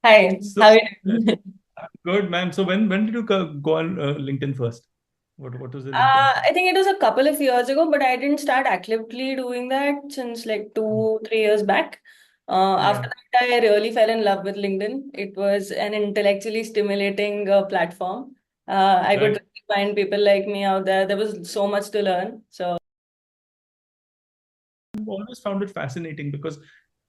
Hi, So how are you doing? good, man. So when did you go on LinkedIn first? What was the LinkedIn thing? I think it was a couple of years ago, but I didn't start actively doing that since like 2, 3 years back. Yeah, After that, I really fell in love with LinkedIn. It was an intellectually stimulating platform. I could right. really find people like me out there. There was so much to learn. So, I've always found it fascinating because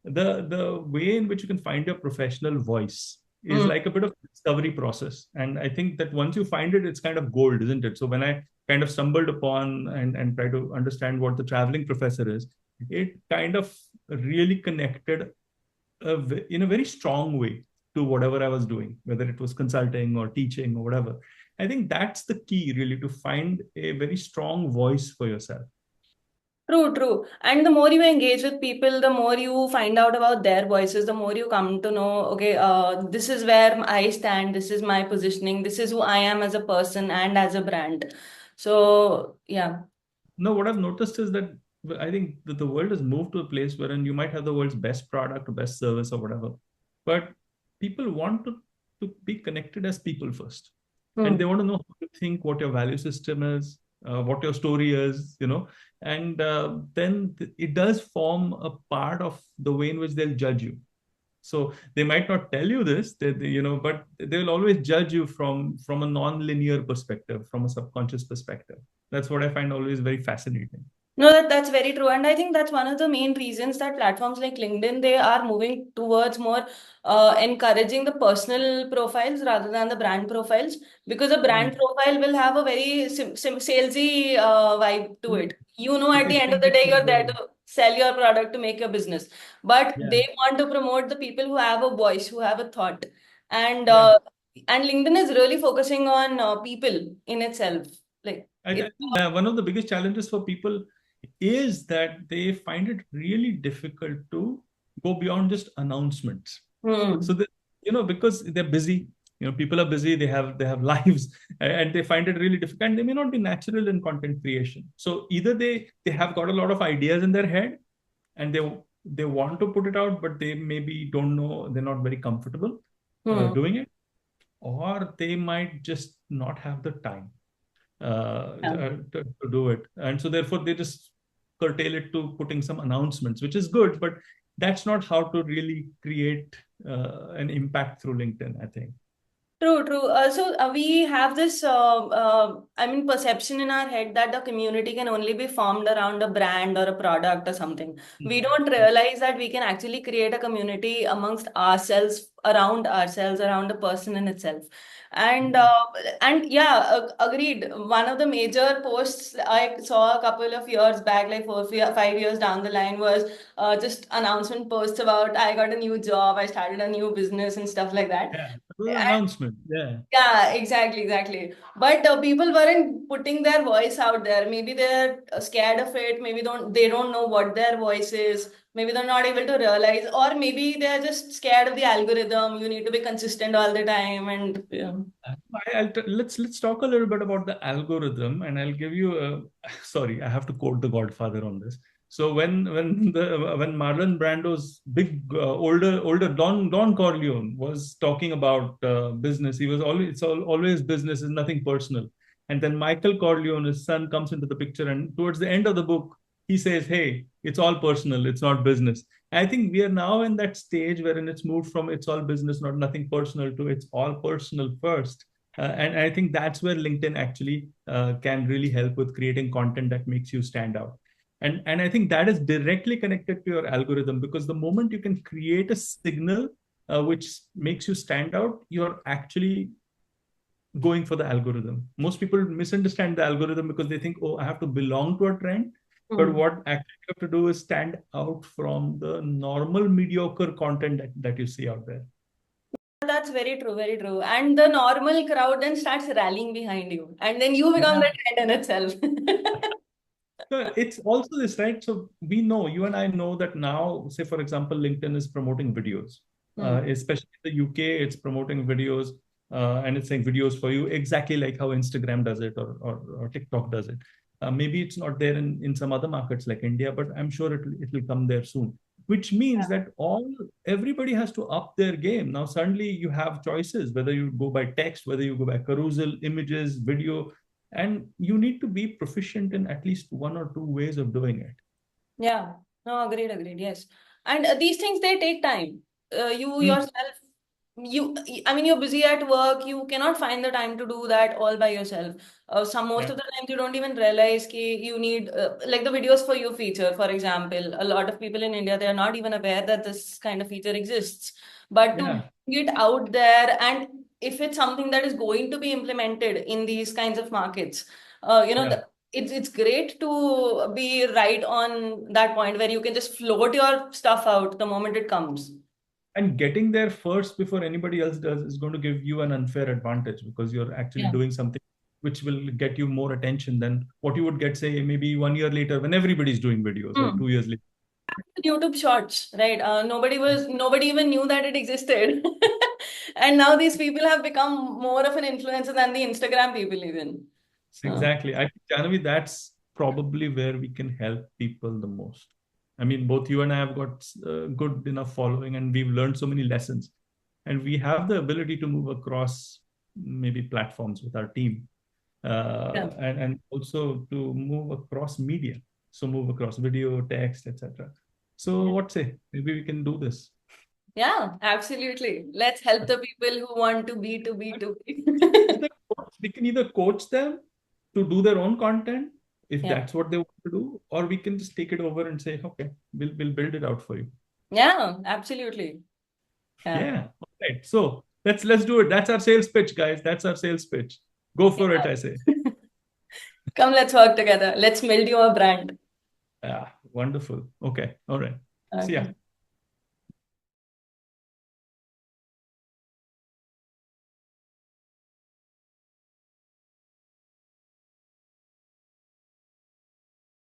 the way in which you can find your professional voice is mm, like a bit of discovery process. And I think that once you find it, it's kind of gold, isn't it? So when I kind of stumbled upon and try to understand what the traveling professor is, it kind of really connected in a very strong way to whatever I was doing, whether it was consulting or teaching or whatever. I think that's the key, really, to find a very strong voice for yourself. true, true. And the more you engage with people, the more you find out about their voices, the more you come to know, okay, this is where I stand, this is my positioning, this is who I am as a person and as a brand. So, yeah. No, what I've noticed is that I think that the world has moved to a place wherein you might have the world's best product or best service or whatever, but people want to be connected as people first. And Hmm. they want to know how you think, what your value system is, what your story is, and then it does form a part of the way in which they'll judge you. So they might not tell you this, but they will always judge you from a non-linear perspective, from a subconscious perspective. That's what I find always very fascinating. No, that's very true. And I think that's one of the main reasons that platforms like LinkedIn, they are moving towards more encouraging the personal profiles rather than the brand profiles, because a Mm. brand profile will have a very salesy vibe to it. You know, It, at the it end of can the be day, you're there triggered. to sell your product to make your business. But Yeah, they want to promote the people who have a voice, who have a thought. And yeah. uh, and LinkedIn is really focusing on people in itself. Like I it. think one of the biggest challenges for people is that they find it really difficult to go beyond just announcements. So Hmm. that, because they're busy, people are busy, they have lives, and they find it really difficult. And they may not be natural in content creation. So either they have got a lot of ideas in their head and they want to put it out, but they maybe don't know, they're not very comfortable Hmm. doing it, or they might just not have the time to do it. And so therefore they just curtail it to putting some announcements, which is good, but that's not how to really create an impact through LinkedIn, I think. True, true. So we have this, I mean, perception in our head that the community can only be formed around a brand or a product or something. We don't realize that we can actually create a community amongst ourselves, around a person in itself. And Yeah. uh, and yeah, agreed. One of the major posts I saw a couple of years back, like 4, 5 years down the line, was just announcement posts about I got a new job, I started a new business and stuff like that. Yeah, it was an announcement. Yeah. Yeah, exactly, exactly. But people weren't putting their voice out there. Maybe they're scared of it. Maybe they don't know what their voice is. Maybe they're not able to realize, or maybe they're just scared of the algorithm. You need to be consistent all the time, and yeah. Let's talk a little bit about the algorithm, and I'll give you a sorry, I have to quote The Godfather on this. So when Marlon Brando's big older Don Corleone was talking about business, he was always always business is nothing personal. And then Michael Corleone, his son, comes into the picture, and towards the end of the book, he says, "Hey, it's all personal. It's not business." I think we are now in that stage wherein it's moved from it's all business, not nothing personal, to it's all personal first. And I think that's where LinkedIn actually can really help with creating content that makes you stand out. And I think that is directly connected to your algorithm, because the moment you can create a signal which makes you stand out, you're actually going for the algorithm. Most people misunderstand the algorithm because they think, oh, I have to belong to a trend. But Hmm. what actually you have to do is stand out from the normal mediocre content that you see out there. That's very true, very true. And the normal crowd then starts rallying behind you, and then you become Yeah. the trend in itself. So it's also this, right? So we know, you and I know that now, say, for example, LinkedIn is promoting videos, Hmm. especially in the UK, it's promoting videos and it's saying videos for you, exactly like how Instagram does it or TikTok does it. Maybe it's not there in some other markets like India, but I'm sure it will come there soon. which means that everybody has to up their game. Now suddenly you have choices, whether you go by text, whether you go by carousel, images, video, and you need to be proficient in at least one or two ways of doing it. Yeah. No, agreed. Yes. And these things, they take time. You yourself, I mean, you're busy at work. You cannot find the time to do that all by yourself. Most Yeah. of the time, you don't even realize ki you need, like the videos for you feature, for example. A lot of people in India, they are not even aware that this kind of feature exists. But to Yeah. bring it out there, and if it's something that is going to be implemented in these kinds of markets, Yeah. it's great to be right on that point where you can just float your stuff out the moment it comes. And getting there first before anybody else does is going to give you an unfair advantage, because you're actually Yeah. doing something which will get you more attention than what you would get, say, maybe 1 year later when everybody's doing videos, or Hmm. 2 years later. YouTube Shorts, right? Nobody even knew that it existed. And now these people have become more of an influencer than the Instagram people even. Exactly. I think, Janavi, that's probably where we can help people the most. I mean, both you and I have got good enough following, and we've learned so many lessons. And we have the ability to move across maybe platforms with our team, Yeah. and also to move across media. So move across video, text, etc. So what say? Maybe we can do this. Yeah, absolutely. Let's help the people who want to be to be to be. Either we can either coach them to do their own content if Yeah. that's what they want to do, or we can just take it over and say, okay, we'll build it out for you. Yeah, absolutely. Yeah. Yeah. All right. So let's do it. That's our sales pitch, guys. That's our sales pitch. Go for it, I say. Come, let's work together. Let's build you a brand. Yeah. Wonderful. Okay. All right. See ya. Okay.